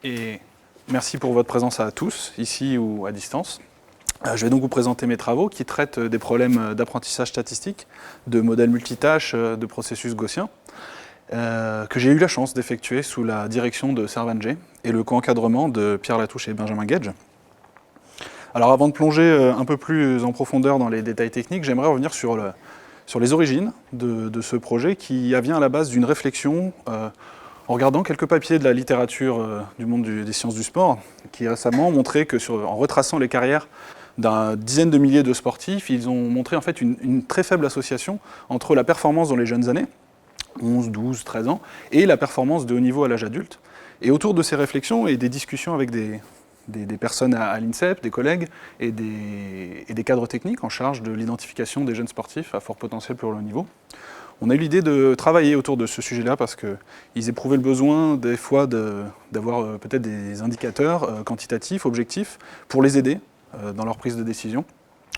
Et merci pour votre présence à tous, ici ou à distance. Je vais donc vous présenter mes travaux qui traitent des problèmes d'apprentissage statistique, de modèles multitâches, de processus gaussiens, que j'ai eu la chance d'effectuer sous la direction de Servan-G et le co-encadrement de Pierre Latouche et Benjamin Gage. Alors avant de plonger un peu plus en profondeur dans les détails techniques, j'aimerais revenir sur les origines de ce projet qui vient à la base d'une réflexion en regardant quelques papiers de la littérature du monde des sciences du sport, qui récemment montraient que en retraçant les carrières d'une dizaine de milliers de sportifs, ils ont montré en fait une très faible association entre la performance dans les jeunes années, 11, 12, 13 ans, et la performance de haut niveau à l'âge adulte. Et autour de ces réflexions et des discussions avec des personnes à l'INSEP, des collègues et des cadres techniques en charge de l'identification des jeunes sportifs à fort potentiel pour le haut niveau, on a eu l'idée de travailler autour de ce sujet-là parce qu'ils éprouvaient le besoin des fois d'avoir peut-être des indicateurs quantitatifs, objectifs, pour les aider dans leur prise de décision.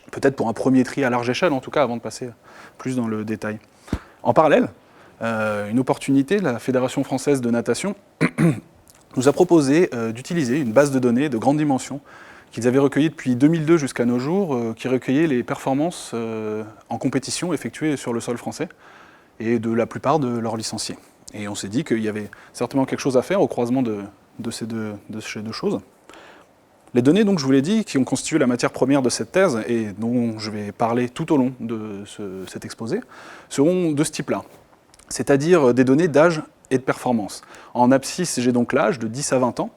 Peut-être pour un premier tri à large échelle en tout cas, avant de passer plus dans le détail. En parallèle, une opportunité, la Fédération française de natation nous a proposé d'utiliser une base de données de grande dimension qu'ils avaient recueillie depuis 2002 jusqu'à nos jours, qui recueillait les performances en compétition effectuées sur le sol français et de la plupart de leurs licenciés. Et on s'est dit qu'il y avait certainement quelque chose à faire au croisement de ces deux choses. Les données, donc, je vous l'ai dit, qui ont constitué la matière première de cette thèse et dont je vais parler tout au long de cet exposé, seront de ce type-là, c'est-à-dire des données d'âge et de performance. En abscisse, j'ai donc l'âge de 10 à 20 ans,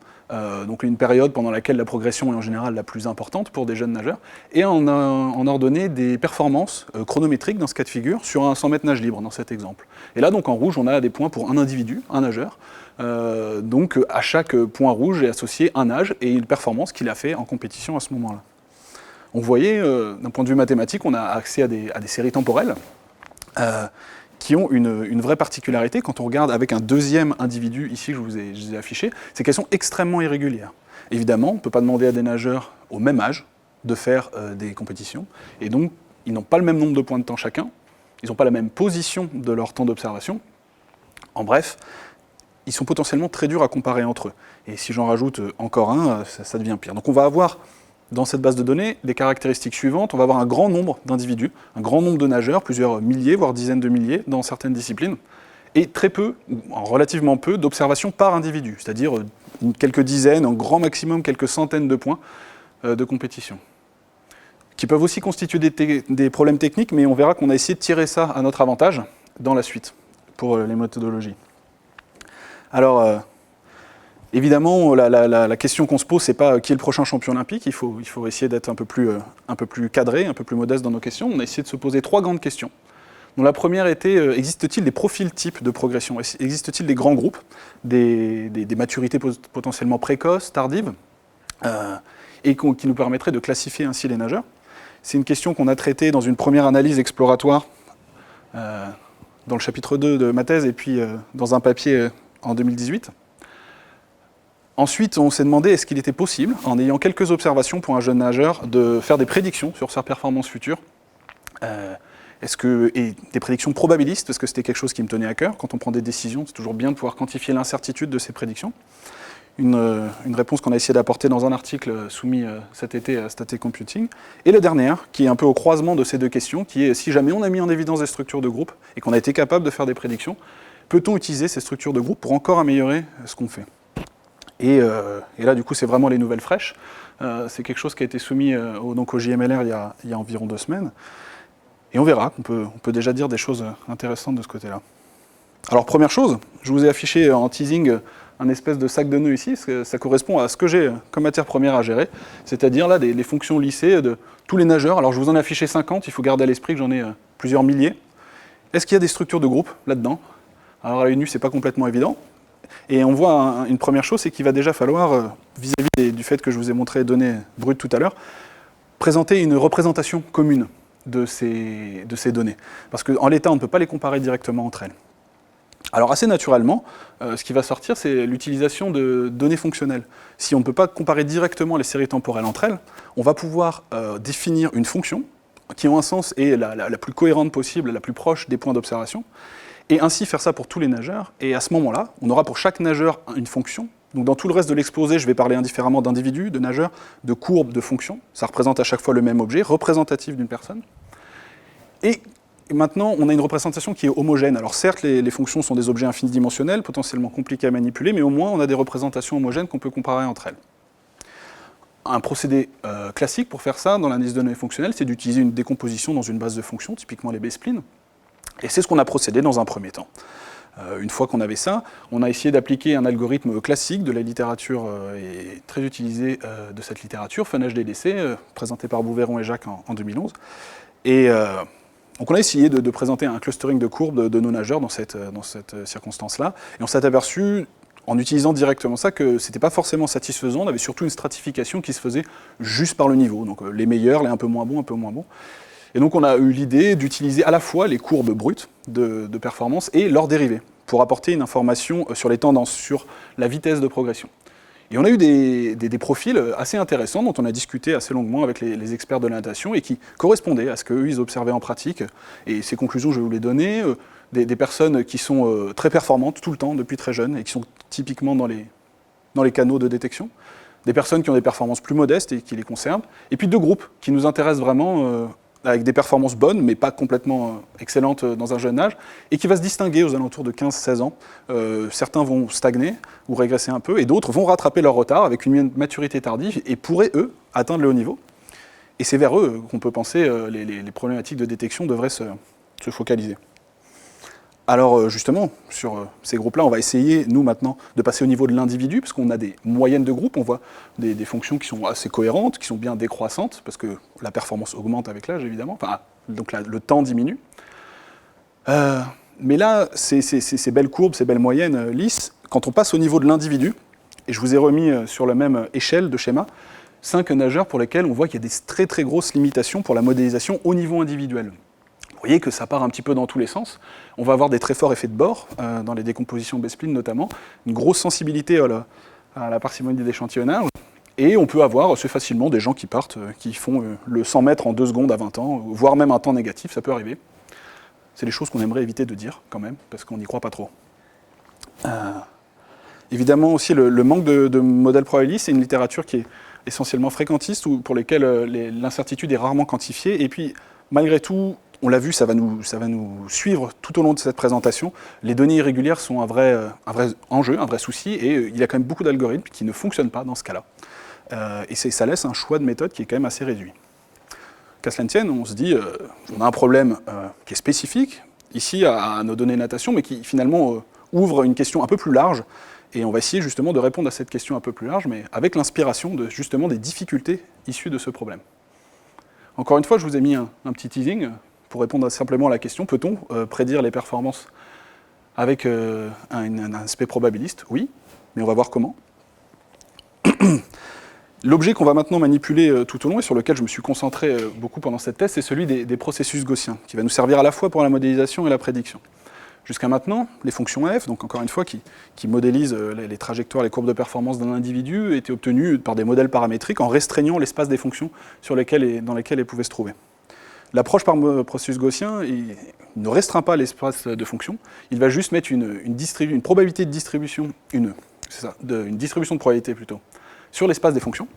donc une période pendant laquelle la progression est en général la plus importante pour des jeunes nageurs, et en ordonnée des performances chronométriques dans ce cas de figure sur un 100 mètres nage libre dans cet exemple. Et là, donc en rouge, on a des points pour un individu, un nageur. Donc à chaque point rouge est associé un âge et une performance qu'il a fait en compétition à ce moment-là. On voyait, d'un point de vue mathématique, on a accès à des séries temporelles qui ont une vraie particularité quand on regarde avec un deuxième individu, ici que je vous ai affiché, c'est qu'elles sont extrêmement irrégulières. Évidemment, on ne peut pas demander à des nageurs au même âge de faire des compétitions, et donc ils n'ont pas le même nombre de points de temps chacun, ils n'ont pas la même position de leur temps d'observation. En bref, ils sont potentiellement très durs à comparer entre eux. Et si j'en rajoute encore un, ça devient pire. Donc on va avoir dans cette base de données les caractéristiques suivantes. On va avoir un grand nombre d'individus, un grand nombre de nageurs, plusieurs milliers, voire dizaines de milliers dans certaines disciplines, et très peu, relativement peu, d'observations par individu, c'est-à-dire quelques dizaines, en grand maximum quelques centaines de points de compétition, qui peuvent aussi constituer des problèmes techniques, mais on verra qu'on a essayé de tirer ça à notre avantage dans la suite, pour les méthodologies. Alors, évidemment, la question qu'on se pose, c'est pas qui est le prochain champion olympique. Il faut essayer d'être un peu plus cadré, un peu plus modeste dans nos questions. On a essayé de se poser trois grandes questions. Donc, la première était, existe-t-il des profils types de progression? Existe-t-il des grands groupes, des maturités potentiellement précoces, tardives, et qui nous permettraient de classifier ainsi les nageurs? C'est une question qu'on a traitée dans une première analyse exploratoire dans le chapitre 2 de ma thèse, et puis dans un papier en 2018. Ensuite, on s'est demandé est-ce qu'il était possible, en ayant quelques observations pour un jeune nageur, de faire des prédictions sur sa performance future. Et des prédictions probabilistes, parce que c'était quelque chose qui me tenait à cœur. Quand on prend des décisions, c'est toujours bien de pouvoir quantifier l'incertitude de ces prédictions. Une réponse qu'on a essayé d'apporter dans un article soumis cet été à Stat & Computing. Et la dernière, qui est un peu au croisement de ces deux questions, qui est si jamais on a mis en évidence des structures de groupe et qu'on a été capable de faire des prédictions, peut-on utiliser ces structures de groupe pour encore améliorer ce qu'on fait? Et là, du coup, c'est vraiment les nouvelles fraîches. C'est quelque chose qui a été soumis au JMLR il y a environ 2 semaines. Et on verra qu'on peut déjà dire des choses intéressantes de ce côté-là. Alors, première chose, je vous ai affiché en teasing un espèce de sac de nœuds ici, parce que ça correspond à ce que j'ai comme matière première à gérer, c'est-à-dire là, les fonctions lissées de tous les nageurs. Alors, je vous en ai affiché 50, il faut garder à l'esprit que j'en ai plusieurs milliers. Est-ce qu'il y a des structures de groupe là-dedans? Alors, à l'œil nu, c'est pas complètement évident. Et on voit une première chose, c'est qu'il va déjà falloir, vis-à-vis du fait que je vous ai montré les données brutes tout à l'heure, présenter une représentation commune de ces données. Parce qu'en l'état, on ne peut pas les comparer directement entre elles. Alors assez naturellement, ce qui va sortir, c'est l'utilisation de données fonctionnelles. Si on ne peut pas comparer directement les séries temporelles entre elles, on va pouvoir définir une fonction qui, en un sens, est la plus cohérente possible, la plus proche des points d'observation, et ainsi faire ça pour tous les nageurs. Et à ce moment-là, on aura pour chaque nageur une fonction Donc dans tout le reste de l'exposé, je vais parler indifféremment d'individus, de nageurs, de courbes, de fonctions. Ça représente à chaque fois le même objet, représentatif d'une personne. Et maintenant, on a une représentation qui est homogène. Alors certes, les fonctions sont des objets infinidimensionnels, potentiellement compliqués à manipuler, mais au moins on a des représentations homogènes qu'on peut comparer entre elles. Un procédé classique pour faire ça dans l'analyse de données fonctionnelles, c'est d'utiliser une décomposition dans une base de fonctions, typiquement les B-splines. Et c'est ce qu'on a procédé dans un premier temps. Une fois qu'on avait ça, on a essayé d'appliquer un algorithme classique de la littérature et très utilisé de cette littérature, FunHDDC, présenté par Bouveron et Jacques en 2011. Et donc on a essayé de présenter un clustering de courbes de nos nageurs dans cette circonstance-là. Et on s'est aperçu, en utilisant directement ça, que ce n'était pas forcément satisfaisant. On avait surtout une stratification qui se faisait juste par le niveau. Donc les meilleurs, les un peu moins bons, un peu moins bons. Et donc on a eu l'idée d'utiliser à la fois les courbes brutes de performance et leurs dérivés, pour apporter une information sur les tendances, sur la vitesse de progression. Et on a eu des profils assez intéressants dont on a discuté assez longuement avec les experts de la natation et qui correspondaient à ce qu'eux ils observaient en pratique. Et ces conclusions, je vais vous les donner. Des personnes qui sont très performantes tout le temps, depuis très jeunes, et qui sont typiquement dans les canaux de détection. Des personnes qui ont des performances plus modestes et qui les conservent. Et puis deux groupes qui nous intéressent vraiment, avec des performances bonnes, mais pas complètement excellentes dans un jeune âge, et qui va se distinguer aux alentours de 15-16 ans. Certains vont stagner ou régresser un peu, et d'autres vont rattraper leur retard avec une maturité tardive, et pourraient, eux, atteindre le haut niveau. Et c'est vers eux qu'on peut penser les problématiques de détection devraient se focaliser. Alors justement, sur ces groupes-là, on va essayer, nous maintenant, de passer au niveau de l'individu, parce qu'on a des moyennes de groupes, on voit des fonctions qui sont assez cohérentes, qui sont bien décroissantes, parce que la performance augmente avec l'âge, évidemment, enfin, donc le temps diminue. Mais là, ces belles courbes, ces belles moyennes lisses, quand on passe au niveau de l'individu, et je vous ai remis sur la même échelle de schéma, 5 nageurs pour lesquels on voit qu'il y a des très très grosses limitations pour la modélisation au niveau individuel. Vous voyez que ça part un petit peu dans tous les sens. On va avoir des très forts effets de bord, dans les décompositions B-spline notamment, une grosse sensibilité à la parcimonie d'échantillonnage, et on peut avoir assez facilement des gens qui partent, qui font le 100 mètres en 2 secondes à 20 ans, voire même un temps négatif, ça peut arriver. C'est des choses qu'on aimerait éviter de dire quand même, parce qu'on n'y croit pas trop. Évidemment aussi le manque de modèles probabilistes, c'est une littérature qui est essentiellement fréquentiste, ou pour lesquels l'incertitude est rarement quantifiée, et puis malgré tout, on l'a vu, ça va nous suivre tout au long de cette présentation. Les données irrégulières sont un vrai enjeu, un vrai souci, et il y a quand même beaucoup d'algorithmes qui ne fonctionnent pas dans ce cas-là. Et ça laisse un choix de méthode qui est quand même assez réduit. Qu'à cela ne tienne, on se dit, on a un problème qui est spécifique, ici, à nos données natation, mais qui finalement ouvre une question un peu plus large, et on va essayer justement de répondre à cette question un peu plus large, mais avec l'inspiration justement des difficultés issues de ce problème. Encore une fois, je vous ai mis un petit teasing, pour répondre simplement à la question, peut-on prédire les performances avec un aspect probabiliste? Oui, mais on va voir comment. L'objet qu'on va maintenant manipuler tout au long et sur lequel je me suis concentré beaucoup pendant cette thèse, c'est celui des processus gaussiens, qui va nous servir à la fois pour la modélisation et la prédiction. Jusqu'à maintenant, les fonctions f, donc encore une fois, qui modélisent les trajectoires, les courbes de performance d'un individu, étaient obtenues par des modèles paramétriques en restreignant l'espace des fonctions dans lesquelles elles pouvaient se trouver. L'approche par processus gaussien, il ne restreint pas l'espace de fonctions, il va juste mettre une probabilité de distribution, une distribution de probabilité plutôt, sur l'espace des fonctions,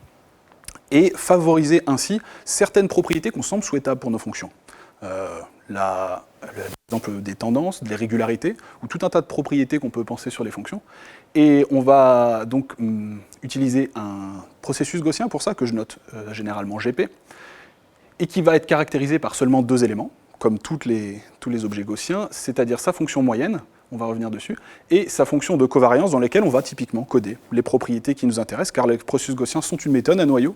et favoriser ainsi certaines propriétés qu'on semble souhaitables pour nos fonctions. L'exemple des tendances, des régularités, ou tout un tas de propriétés qu'on peut penser sur les fonctions. Et on va donc utiliser un processus gaussien pour ça, que je note généralement GP, et qui va être caractérisé par seulement 2 éléments, comme tous les objets gaussiens, c'est-à-dire sa fonction moyenne, on va revenir dessus, et sa fonction de covariance dans laquelle on va typiquement coder les propriétés qui nous intéressent, car les processus gaussiens sont une méthode à noyau,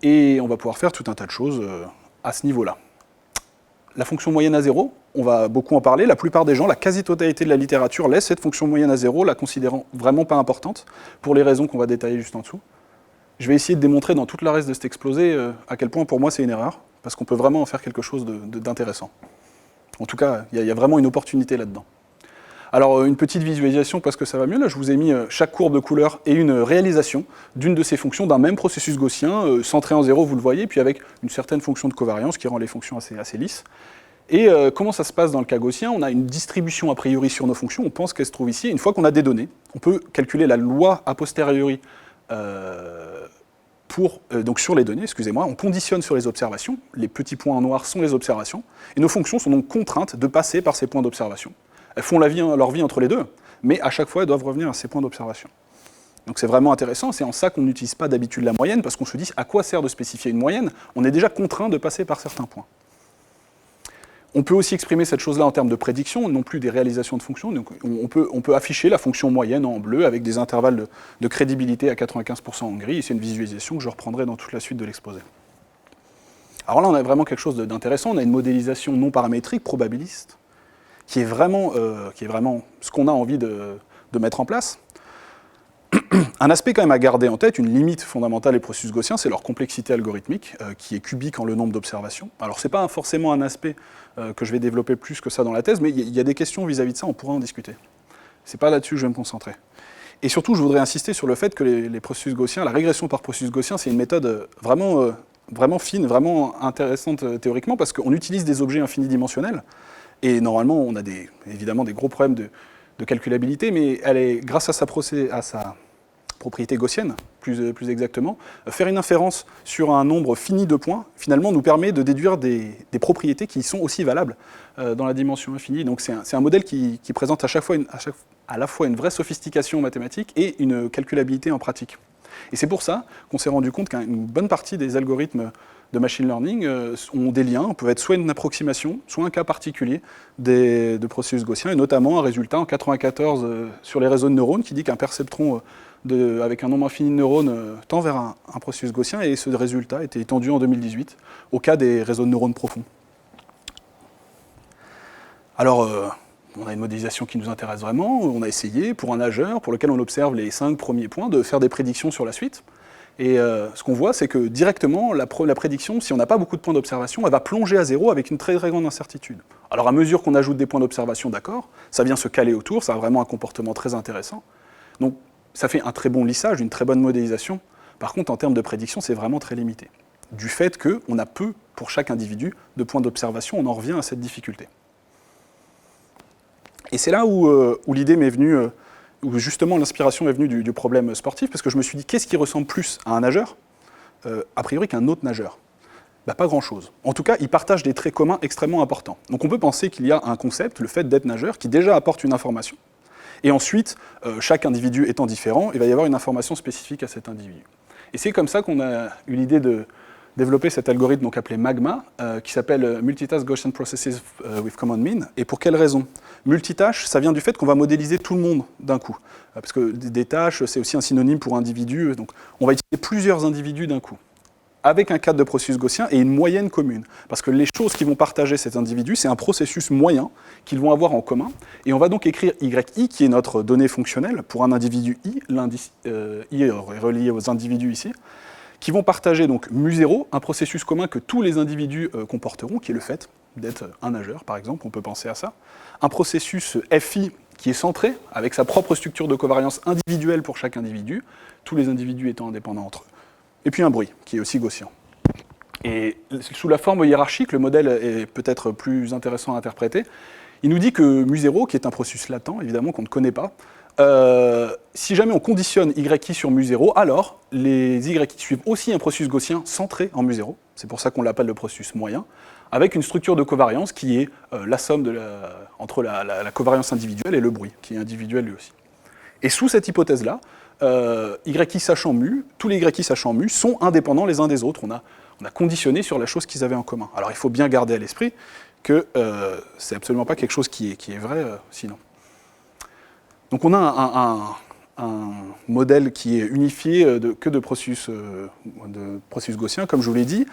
et on va pouvoir faire tout un tas de choses à ce niveau-là. La fonction moyenne à 0, on va beaucoup en parler, la plupart des gens, la quasi-totalité de la littérature laisse cette fonction moyenne à 0, la considérant vraiment pas importante, pour les raisons qu'on va détailler juste en dessous. Je vais essayer de démontrer dans toute la reste de cet exposé à quel point pour moi c'est une erreur, parce qu'on peut vraiment en faire quelque chose d'intéressant. En tout cas, il y a vraiment une opportunité là-dedans. Alors une petite visualisation parce que ça va mieux, là je vous ai mis chaque courbe de couleur et une réalisation d'une de ces fonctions d'un même processus gaussien, centré en 0, vous le voyez, puis avec une certaine fonction de covariance qui rend les fonctions assez lisses. Et comment ça se passe dans le cas gaussien? On a une distribution a priori sur nos fonctions, on pense qu'elle se trouve ici. Une fois qu'on a des données, on peut calculer la loi a posteriori donc sur les données, excusez-moi, on conditionne sur les observations, les petits points en noir sont les observations, et nos fonctions sont donc contraintes de passer par ces points d'observation. Elles font leur vie entre les deux, mais à chaque fois elles doivent revenir à ces points d'observation. Donc c'est vraiment intéressant, c'est en ça qu'on n'utilise pas d'habitude la moyenne, parce qu'on se dit à quoi sert de spécifier une moyenne? On est déjà contraint de passer par certains points. On peut aussi exprimer cette chose-là en termes de prédiction, non plus des réalisations de fonctions. Donc on peut afficher la fonction moyenne en bleu avec des intervalles de crédibilité à 95% en gris, et c'est une visualisation que je reprendrai dans toute la suite de l'exposé. Alors là, on a vraiment quelque chose d'intéressant, on a une modélisation non paramétrique, probabiliste, qui est vraiment ce qu'on a envie de mettre en place. Un aspect quand même à garder en tête, une limite fondamentale des processus gaussiens, c'est leur complexité algorithmique, qui est cubique en le nombre d'observations. Alors c'est pas forcément un aspect que je vais développer plus que ça dans la thèse, mais il y a des questions vis-à-vis de ça, on pourra en discuter. C'est pas là-dessus que je vais me concentrer. Et surtout, je voudrais insister sur le fait que les processus gaussiens, la régression par processus gaussien, c'est une méthode vraiment fine, vraiment intéressante théoriquement, parce qu'on utilise des objets infinidimensionnels, et normalement, on a évidemment des gros problèmes de calculabilité, mais elle est, grâce à sa propriété gaussienne, plus exactement, faire une inférence sur un nombre fini de points, finalement, nous permet de déduire des propriétés qui sont aussi valables dans la dimension infinie. Donc c'est un modèle qui présente à la fois une vraie sophistication mathématique et une calculabilité en pratique. Et c'est pour ça qu'on s'est rendu compte qu'une bonne partie des algorithmes de machine learning ont des liens, peuvent être soit une approximation, soit un cas particulier de processus gaussiens, et notamment un résultat en 94 sur les réseaux de neurones qui dit qu'un perceptron avec un nombre infini de neurones tend vers un processus gaussien, et ce résultat a été étendu en 2018 au cas des réseaux de neurones profonds. Alors, on a une modélisation qui nous intéresse vraiment, on a essayé pour un nageur, pour lequel on observe les 5 premiers points, de faire des prédictions sur la suite. Et ce qu'on voit, c'est que directement, la prédiction, si on n'a pas beaucoup de points d'observation, elle va plonger à zéro avec une très très grande incertitude. Alors à mesure qu'on ajoute des points d'observation, d'accord, ça vient se caler autour, ça a vraiment un comportement très intéressant. Donc ça fait un très bon lissage, une très bonne modélisation. Par contre, en termes de prédiction, c'est vraiment très limité. Du fait qu'on a peu, pour chaque individu, de points d'observation, on en revient à cette difficulté. Et c'est là où l'idée m'est venue, où justement l'inspiration est venue du problème sportif, parce que je me suis dit, qu'est-ce qui ressemble plus à un nageur, a priori, qu'un autre nageur? Pas grand-chose. En tout cas, ils partagent des traits communs extrêmement importants. Donc on peut penser qu'il y a un concept, le fait d'être nageur, qui déjà apporte une information. Et ensuite, chaque individu étant différent, il va y avoir une information spécifique à cet individu. Et c'est comme ça qu'on a eu l'idée de développer cet algorithme donc appelé MAGMA, qui s'appelle Multitask Gaussian Processes with Common Mean. Et pour quelle raison? Multitâche, ça vient du fait qu'on va modéliser tout le monde d'un coup. Parce que des tâches, c'est aussi un synonyme pour individu. Donc on va utiliser plusieurs individus d'un coup, avec un cadre de processus gaussien et une moyenne commune. Parce que les choses qui vont partager cet individu, c'est un processus moyen qu'ils vont avoir en commun. Et on va donc écrire YI, qui est notre donnée fonctionnelle, pour un individu I, l'indice I est relié aux individus ici, qui vont partager donc mu0, un processus commun que tous les individus comporteront, qui est le fait d'être un nageur, par exemple, on peut penser à ça. Un processus FI qui est centré, avec sa propre structure de covariance individuelle pour chaque individu, tous les individus étant indépendants entre eux. Et puis un bruit, qui est aussi gaussien. Et sous la forme hiérarchique, le modèle est peut-être plus intéressant à interpréter. Il nous dit que mu0, qui est un processus latent, évidemment, qu'on ne connaît pas, si jamais on conditionne YI sur mu0, alors les YI suivent aussi un processus gaussien centré en mu0, c'est pour ça qu'on l'appelle le processus moyen, avec une structure de covariance qui est la somme entre la covariance individuelle et le bruit, qui est individuel lui aussi. Et sous cette hypothèse-là, YI sachant mu, tous les YI sachant mu sont indépendants les uns des autres. On a conditionné sur la chose qu'ils avaient en commun. Alors il faut bien garder à l'esprit que c'est absolument pas quelque chose qui est vrai sinon. Donc on a un modèle qui est unifié que de processus gaussiens, comme je vous l'ai dit.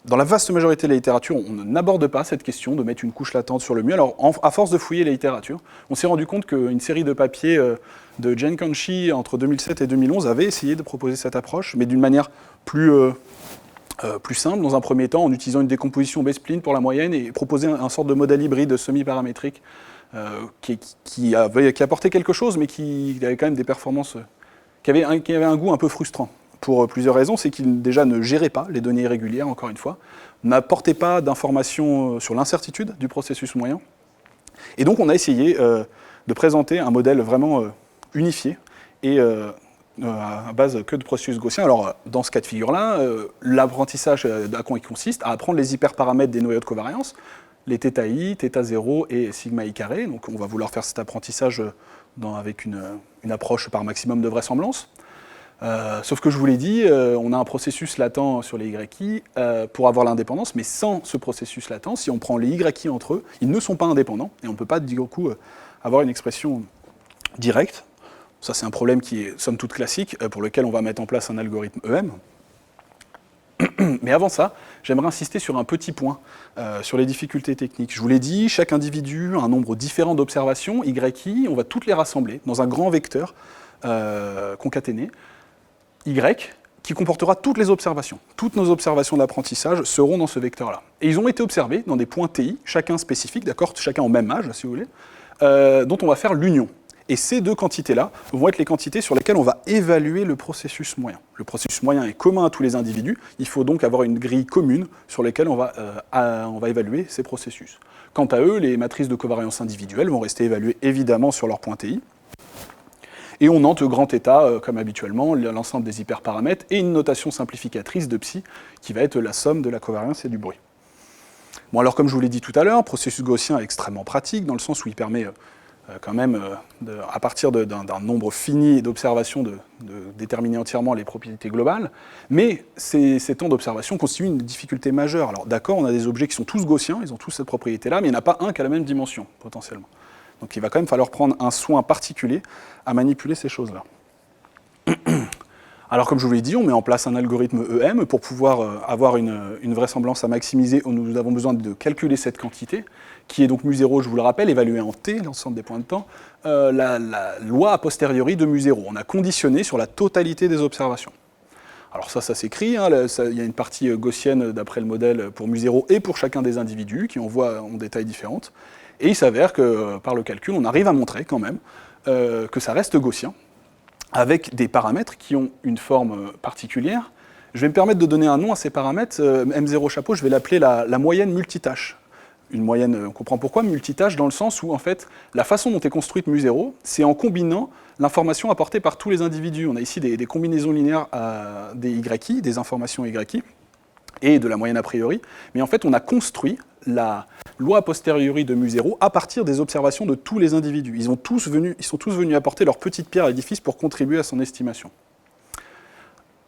Dans la vaste majorité de la littérature, on n'aborde pas cette question de mettre une couche latente sur le mu. Alors, à force de fouiller la littérature, on s'est rendu compte qu'une série de papiers de Jen Kanchi entre 2007 et 2011 avait essayé de proposer cette approche, mais d'une manière plus simple, dans un premier temps, en utilisant une décomposition B-spline pour la moyenne et proposer un sorte de modèle hybride semi-paramétrique qui apportait quelque chose, mais qui avait quand même des performances, qui avait un goût un peu frustrant pour plusieurs raisons. C'est qu'il déjà ne gérait pas les données irrégulières, encore une fois, n'apportait pas d'informations sur l'incertitude du processus moyen. Et donc on a essayé de présenter un modèle vraiment unifié et à base que de processus gaussiens. Alors dans ce cas de figure-là, l'apprentissage à quoi il consiste à apprendre les hyperparamètres des noyaux de covariance, les θi, θ0 et sigma i carré. Donc on va vouloir faire cet apprentissage avec une approche par maximum de vraisemblance. Sauf que je vous l'ai dit, on a un processus latent sur les YI pour avoir l'indépendance, mais sans ce processus latent, si on prend les YI entre eux, ils ne sont pas indépendants, et on ne peut pas, du coup, avoir une expression directe. Ça, c'est un problème qui est, somme toute, classique, pour lequel on va mettre en place un algorithme EM. Mais avant ça, j'aimerais insister sur un petit point, sur les difficultés techniques. Je vous l'ai dit, chaque individu a un nombre différent d'observations, YI, on va toutes les rassembler dans un grand vecteur concaténé, Y, qui comportera toutes les observations. Toutes nos observations d'apprentissage seront dans ce vecteur-là. Et ils ont été observés dans des points TI, chacun spécifique, d'accord, chacun en même âge, si vous voulez, dont on va faire l'union. Et ces deux quantités-là vont être les quantités sur lesquelles on va évaluer le processus moyen. Le processus moyen est commun à tous les individus, il faut donc avoir une grille commune sur laquelle on va évaluer ces processus. Quant à eux, les matrices de covariance individuelles vont rester évaluées évidemment sur leur point TI. Et on note grand θ, comme habituellement, l'ensemble des hyperparamètres, et une notation simplificatrice de psi, qui va être la somme de la covariance et du bruit. Bon, alors comme je vous l'ai dit tout à l'heure, le processus gaussien est extrêmement pratique, dans le sens où il permet quand même, à partir d'un nombre fini d'observations, de déterminer entièrement les propriétés globales, mais ces temps d'observation constituent une difficulté majeure. Alors d'accord, on a des objets qui sont tous gaussiens, ils ont tous cette propriété-là, mais il n'y en a pas un qui a la même dimension, potentiellement. Donc il va quand même falloir prendre un soin particulier à manipuler ces choses-là. Alors comme je vous l'ai dit, on met en place un algorithme EM pour pouvoir avoir une vraisemblance à maximiser. Nous avons besoin de calculer cette quantité, qui est donc mu0, je vous le rappelle, évaluée en t, l'ensemble des points de temps, la loi a posteriori de mu0. On a conditionné sur la totalité des observations. Alors ça s'écrit, hein, il y a une partie gaussienne d'après le modèle pour mu0 et pour chacun des individus, qui on voit en détail différentes. Et il s'avère que, par le calcul, on arrive à montrer quand même que ça reste gaussien, avec des paramètres qui ont une forme particulière. Je vais me permettre de donner un nom à ces paramètres. M0 chapeau, je vais l'appeler la moyenne multitâche. Une moyenne, on comprend pourquoi, multitâche, dans le sens où, en fait, la façon dont est construite mu0, c'est en combinant l'information apportée par tous les individus. On a ici des combinaisons linéaires des YI, des informations YI, et de la moyenne a priori. Mais en fait, on a construit la loi a posteriori de mu0 à partir des observations de tous les individus. Ils sont tous venus apporter leur petite pierre à l'édifice pour contribuer à son estimation.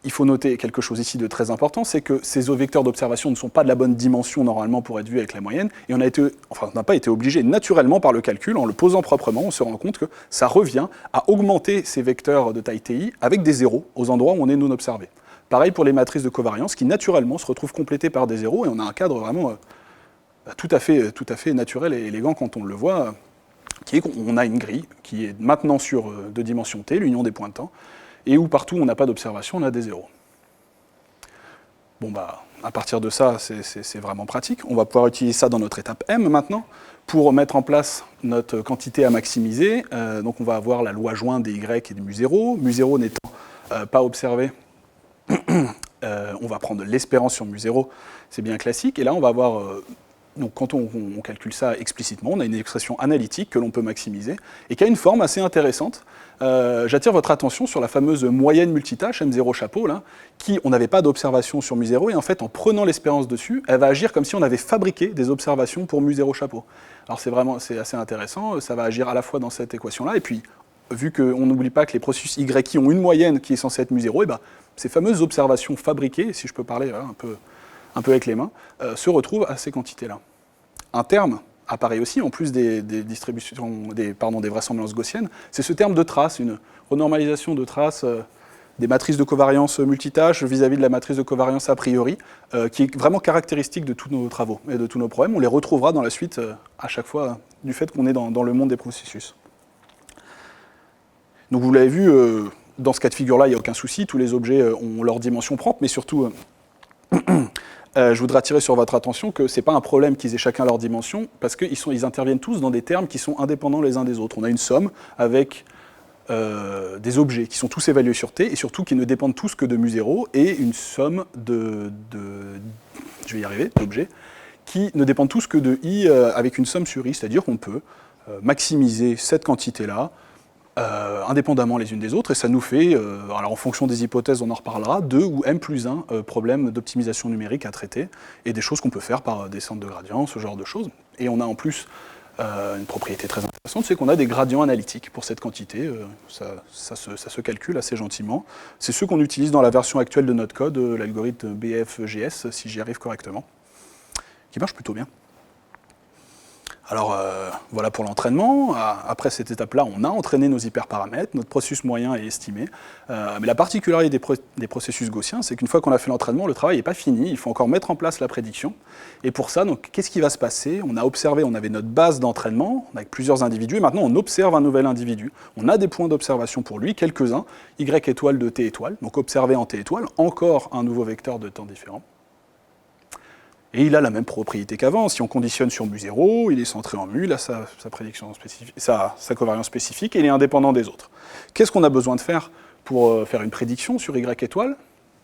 Il faut noter quelque chose ici de très important, c'est que ces vecteurs d'observation ne sont pas de la bonne dimension normalement pour être vus avec la moyenne, et on n'a pas été obligé naturellement par le calcul, en le posant proprement, on se rend compte que ça revient à augmenter ces vecteurs de taille TI avec des zéros aux endroits où on est non observé. Pareil pour les matrices de covariance qui naturellement se retrouvent complétées par des zéros, et on a un cadre vraiment tout à fait naturel et élégant quand on le voit, qui est qu'on a une grille qui est maintenant sur 2 dimensions t, l'union des points de temps, et où partout où on n'a pas d'observation, on a des zéros. Bon bah, à partir de ça, c'est vraiment pratique. On va pouvoir utiliser ça dans notre étape M maintenant, pour mettre en place notre quantité à maximiser. Donc on va avoir la loi jointe des Y et des mu0. Mu0 n'étant pas observé, on va prendre l'espérance sur mu0, c'est bien classique, et là on va avoir... Donc quand on calcule ça explicitement, on a une expression analytique que l'on peut maximiser et qui a une forme assez intéressante. J'attire votre attention sur la fameuse moyenne multitâche, M0 chapeau, là, qui on n'avait pas d'observation sur mu0 et en fait en prenant l'espérance dessus, elle va agir comme si on avait fabriqué des observations pour mu0 chapeau. Alors c'est assez intéressant, ça va agir à la fois dans cette équation-là et puis vu qu'on n'oublie pas que les processus YI ont une moyenne qui est censée être mu0, et ben, ces fameuses observations fabriquées, si je peux parler voilà, un peu avec les mains, se retrouvent à ces quantités-là. Un terme apparaît aussi, en plus des vraisemblances gaussiennes, c'est ce terme de trace, une renormalisation de trace des matrices de covariance multitâches vis-à-vis de la matrice de covariance a priori, qui est vraiment caractéristique de tous nos travaux et de tous nos problèmes. On les retrouvera dans la suite à chaque fois du fait qu'on est dans le monde des processus. Donc vous l'avez vu, dans ce cas de figure-là, il n'y a aucun souci, tous les objets ont leur dimension propre, mais surtout... je voudrais attirer sur votre attention que ce n'est pas un problème qu'ils aient chacun leur dimension, parce qu'ils interviennent tous dans des termes qui sont indépendants les uns des autres. On a une somme avec des objets qui sont tous évalués sur T et surtout qui ne dépendent tous que de mu0 et une somme je vais y arriver, d'objets qui ne dépendent tous que de I avec une somme sur I, c'est-à-dire qu'on peut maximiser cette quantité-là indépendamment les unes des autres et ça nous fait, alors en fonction des hypothèses on en reparlera, 2 ou m plus 1 problèmes d'optimisation numérique à traiter et des choses qu'on peut faire par descente de gradient, ce genre de choses. Et on a en plus une propriété très intéressante, c'est qu'on a des gradients analytiques pour cette quantité, ça se calcule assez gentiment. C'est ceux qu'on utilise dans la version actuelle de notre code, l'algorithme BFGS, si j'y arrive correctement, qui marche plutôt bien. Alors voilà pour l'entraînement. Après cette étape-là, on a entraîné nos hyperparamètres, notre processus moyen est estimé. Mais la particularité des processus gaussiens, c'est qu'une fois qu'on a fait l'entraînement, le travail n'est pas fini, il faut encore mettre en place la prédiction. Et pour ça, qu'est-ce qui va se passer? On a observé, on avait notre base d'entraînement avec plusieurs individus, et maintenant on observe un nouvel individu. On a des points d'observation pour lui, quelques-uns, Y étoile de T étoile, donc observé en T étoile, encore un nouveau vecteur de temps différent. Et il a la même propriété qu'avant. Si on conditionne sur mu0, il est centré en mu, il a sa prédiction spécifique, sa covariance spécifique, et il est indépendant des autres. Qu'est-ce qu'on a besoin de faire pour faire une prédiction sur Y étoile?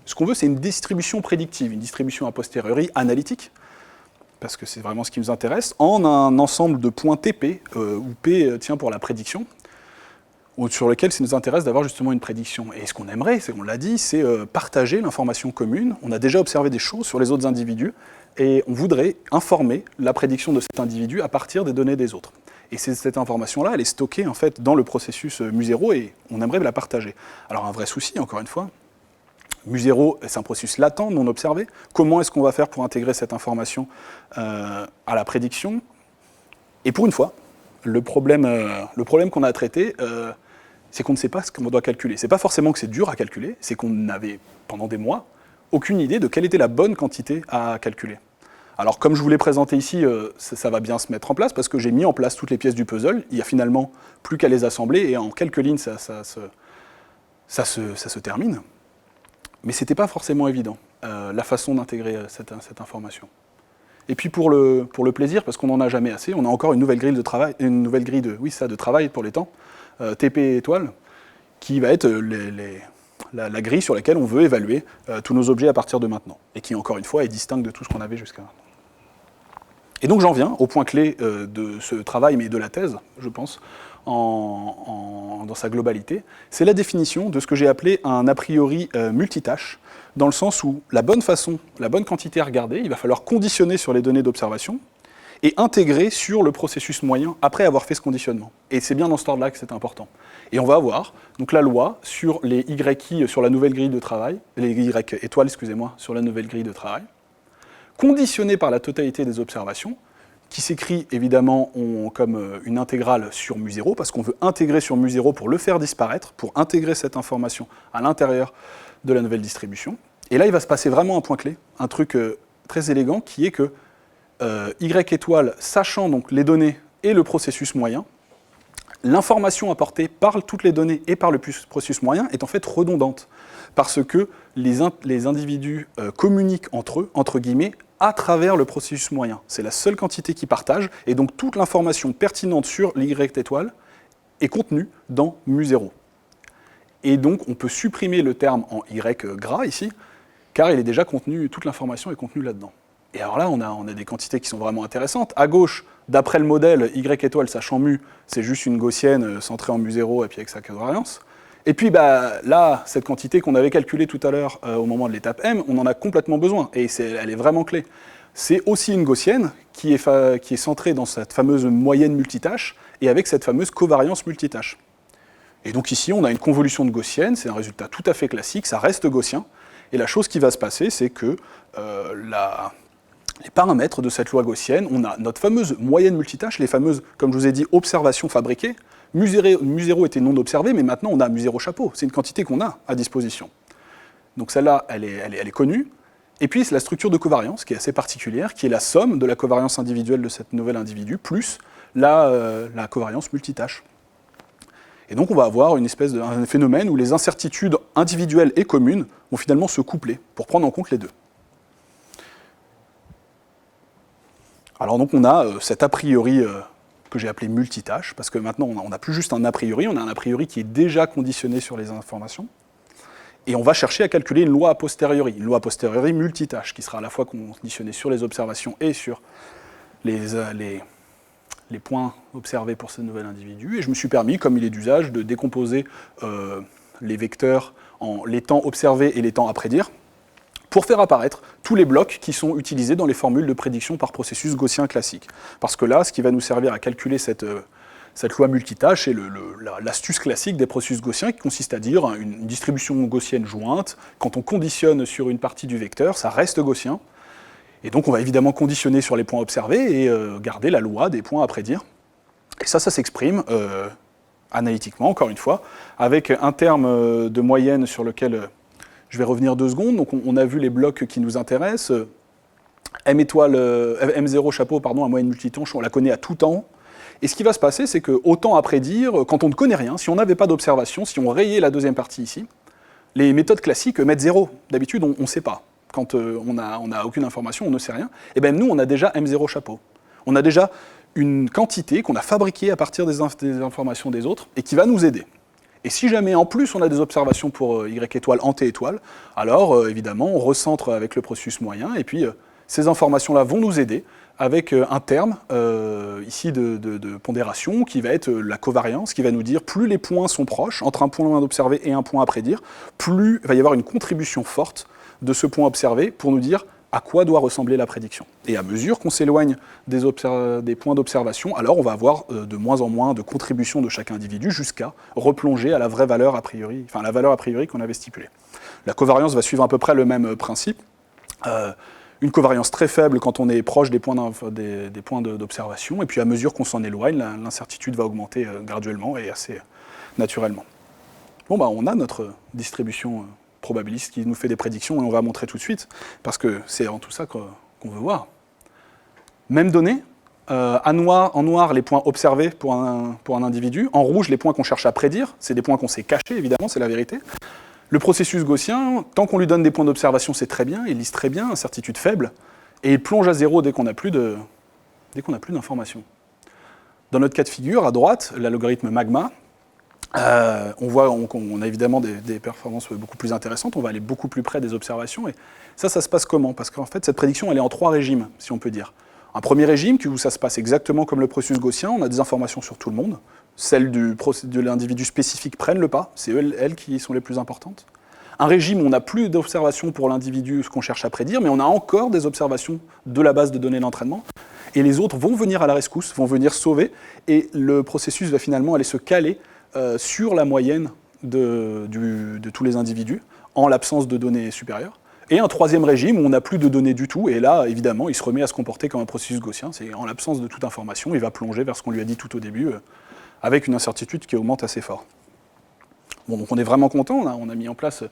Ce qu'on veut, c'est une distribution prédictive, une distribution a posteriori analytique, parce que c'est vraiment ce qui nous intéresse, en un ensemble de points TP, où P tient pour la prédiction, sur lequel ça nous intéresse d'avoir justement une prédiction. Et ce qu'on aimerait, on l'a dit, c'est partager l'information commune. On a déjà observé des choses sur les autres individus, et on voudrait informer la prédiction de cet individu à partir des données des autres. Et cette information-là, elle est stockée en fait dans le processus mu0 et on aimerait la partager. Alors un vrai souci, encore une fois, mu0, c'est un processus latent, non observé. Comment est-ce qu'on va faire pour intégrer cette information à la prédiction? Et pour une fois, le problème qu'on a à traiter, c'est qu'on ne sait pas ce qu'on doit calculer. C'est pas forcément que c'est dur à calculer, c'est qu'on n'avait, pendant des mois, aucune idée de quelle était la bonne quantité à calculer. Alors comme je vous l'ai présenté ici, ça va bien se mettre en place parce que j'ai mis en place toutes les pièces du puzzle, il n'y a finalement plus qu'à les assembler et en quelques lignes ça se termine. Mais ce n'était pas forcément évident, la façon d'intégrer cette information. Et puis pour le plaisir, parce qu'on n'en a jamais assez, on a encore une nouvelle grille de travail, de travail pour les temps, TP étoile, qui va être la grille sur laquelle on veut évaluer tous nos objets à partir de maintenant, et qui encore une fois est distincte de tout ce qu'on avait jusqu'à maintenant. Et donc j'en viens au point clé de ce travail, mais de la thèse, je pense, dans sa globalité, c'est la définition de ce que j'ai appelé un a priori multitâche, dans le sens où la bonne quantité à regarder, il va falloir conditionner sur les données d'observation, et intégrer sur le processus moyen après avoir fait ce conditionnement. Et c'est bien dans cet ordre-là que c'est important. Et on va avoir donc la loi sur les YI sur la nouvelle grille de travail, les Y étoiles, excusez-moi, sur la nouvelle grille de travail, conditionnée par la totalité des observations, qui s'écrit évidemment comme une intégrale sur mu0, parce qu'on veut intégrer sur mu0 pour le faire disparaître, pour intégrer cette information à l'intérieur de la nouvelle distribution. Et là, il va se passer vraiment un point clé, un truc très élégant, qui est que Y étoile, sachant donc les données et le processus moyen, l'information apportée par toutes les données et par le processus moyen est en fait redondante, parce que les individus communiquent entre eux, entre guillemets, à travers le processus moyen. C'est la seule quantité qu'ils partagent, et donc toute l'information pertinente sur l'Y étoile est contenue dans mu0. Et donc on peut supprimer le terme en Y gras ici, car il est déjà contenu, toute l'information est contenue là-dedans. Et alors là, on a des quantités qui sont vraiment intéressantes. À gauche, d'après le modèle, Y étoile, sachant mu, c'est juste une gaussienne centrée en mu0 et puis avec sa covariance. Et puis là, cette quantité qu'on avait calculée tout à l'heure au moment de l'étape M, on en a complètement besoin, et elle est vraiment clé. C'est aussi une gaussienne qui est centrée dans cette fameuse moyenne multitâche, et avec cette fameuse covariance multitâche. Et donc ici, on a une convolution de gaussienne, c'est un résultat tout à fait classique, ça reste gaussien, et la chose qui va se passer, c'est que les paramètres de cette loi gaussienne, on a notre fameuse moyenne multitâche, les fameuses, comme je vous ai dit, observations fabriquées. mu0 était non observé, mais maintenant on a mu0 chapeau. C'est une quantité qu'on a à disposition. Donc celle-là, elle est connue. Et puis c'est la structure de covariance, qui est assez particulière, qui est la somme de la covariance individuelle de cette nouvel individu, plus la covariance multitâche. Et donc on va avoir un phénomène où les incertitudes individuelles et communes vont finalement se coupler, pour prendre en compte les deux. Alors donc on a cet a priori que j'ai appelé multitâche, parce que maintenant on n'a plus juste un a priori, on a un a priori qui est déjà conditionné sur les informations, et on va chercher à calculer une loi a posteriori multitâche, qui sera à la fois conditionnée sur les observations et sur les points observés pour ce nouvel individu, et je me suis permis, comme il est d'usage, de décomposer les vecteurs en les temps observés et les temps à prédire, pour faire apparaître tous les blocs qui sont utilisés dans les formules de prédiction par processus gaussien classique. Parce que là, ce qui va nous servir à calculer cette loi multitâche, c'est l'astuce classique des processus gaussiens, qui consiste à dire une distribution gaussienne jointe, quand on conditionne sur une partie du vecteur, ça reste gaussien, et donc on va évidemment conditionner sur les points observés et garder la loi des points à prédire. Et ça s'exprime analytiquement, encore une fois, avec un terme de moyenne sur lequel je vais revenir 2 secondes. Donc on a vu les blocs qui nous intéressent. M0 chapeau, à moyenne multitâche, on la connaît à tout temps. Et ce qui va se passer, c'est qu'au temps à prédire, quand on ne connaît rien, si on n'avait pas d'observation, si on rayait la deuxième partie ici, les méthodes classiques mettent 0. D'habitude, on ne sait pas. Quand on n'a aucune information, on ne sait rien. Et bien nous, on a déjà M0 chapeau. On a déjà une quantité qu'on a fabriquée à partir des informations des autres et qui va nous aider. Et si jamais en plus on a des observations pour Y étoile en T étoile, alors évidemment on recentre avec le processus moyen et puis ces informations-là vont nous aider avec un terme ici de pondération qui va être la covariance, qui va nous dire plus les points sont proches, entre un point observé et un point à prédire, plus il va y avoir une contribution forte de ce point observé pour nous dire à quoi doit ressembler la prédiction. Et à mesure qu'on s'éloigne des points d'observation, alors on va avoir de moins en moins de contribution de chaque individu jusqu'à replonger à la vraie valeur a priori, enfin la valeur a priori qu'on avait stipulée. La covariance va suivre à peu près le même principe. Une covariance très faible quand on est proche des points d'observation, et puis à mesure qu'on s'en éloigne, l'incertitude va augmenter graduellement et assez naturellement. Bon, on a notre distribution probabiliste qui nous fait des prédictions, et on va montrer tout de suite, parce que c'est avant tout ça qu'on veut voir. Même donnée, en noir les points observés pour un individu, en rouge les points qu'on cherche à prédire, c'est des points qu'on sait cacher évidemment, c'est la vérité. Le processus gaussien, tant qu'on lui donne des points d'observation, c'est très bien, il lise très bien, incertitude faible, et il plonge à 0 dès qu'on n'a plus d'informations. Dans notre cas de figure, à droite, l'algorithme Magma, on a évidemment des performances beaucoup plus intéressantes, on va aller beaucoup plus près des observations, et ça se passe comment? Parce qu'en fait, cette prédiction, elle est en 3 régimes, si on peut dire. Un premier régime, où ça se passe exactement comme le processus gaussien, on a des informations sur tout le monde, celles de l'individu spécifique prennent le pas, c'est elles qui sont les plus importantes. Un régime où on n'a plus d'observations pour l'individu, ce qu'on cherche à prédire, mais on a encore des observations de la base de données d'entraînement, et les autres vont venir à la rescousse, vont venir sauver, et le processus va finalement aller se caler sur la moyenne de tous les individus, en l'absence de données supérieures. Et un troisième régime où on n'a plus de données du tout, et là, évidemment, il se remet à se comporter comme un processus gaussien, c'est en l'absence de toute information, il va plonger vers ce qu'on lui a dit tout au début, avec une incertitude qui augmente assez fort. Bon, donc on est vraiment content, on a mis en place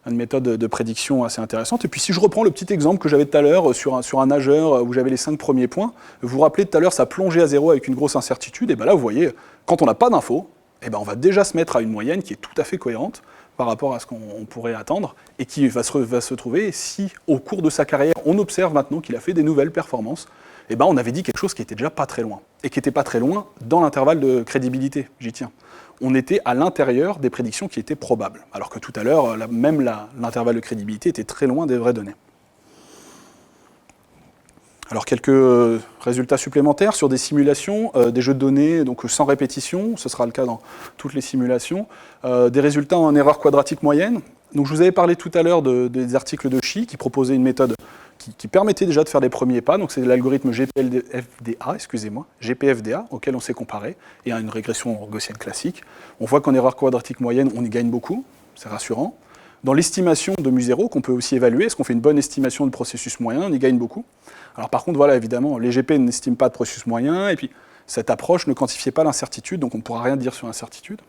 une méthode de prédiction assez intéressante. Et puis si je reprends le petit exemple que j'avais tout à l'heure sur un nageur où j'avais les 5 premiers points, vous vous rappelez tout à l'heure, ça plongeait à 0 avec une grosse incertitude, et bien là, vous voyez, quand on n'a pas d'infos, on va déjà se mettre à une moyenne qui est tout à fait cohérente par rapport à ce qu'on pourrait attendre, et qui va se trouver, si au cours de sa carrière, on observe maintenant qu'il a fait des nouvelles performances, on avait dit quelque chose qui était déjà pas très loin, et qui n'était pas très loin dans l'intervalle de crédibilité, j'y tiens. On était à l'intérieur des prédictions qui étaient probables, alors que tout à l'heure, même l'intervalle de crédibilité était très loin des vraies données. Alors quelques résultats supplémentaires sur des simulations, des jeux de données, donc sans répétition, ce sera le cas dans toutes les simulations, des résultats en erreur quadratique moyenne. Donc je vous avais parlé tout à l'heure des articles de Chi qui proposaient une méthode qui permettait déjà de faire des premiers pas, donc c'est l'algorithme GPFDA, auquel on s'est comparé, et à une régression gaussienne classique. On voit qu'en erreur quadratique moyenne, on y gagne beaucoup, c'est rassurant. Dans l'estimation de mu0, qu'on peut aussi évaluer, est-ce qu'on fait une bonne estimation de processus moyen, on y gagne beaucoup. Alors par contre, voilà, évidemment, les GP n'estiment pas de processus moyen, et puis cette approche ne quantifiait pas l'incertitude, donc on ne pourra rien dire sur l'incertitude.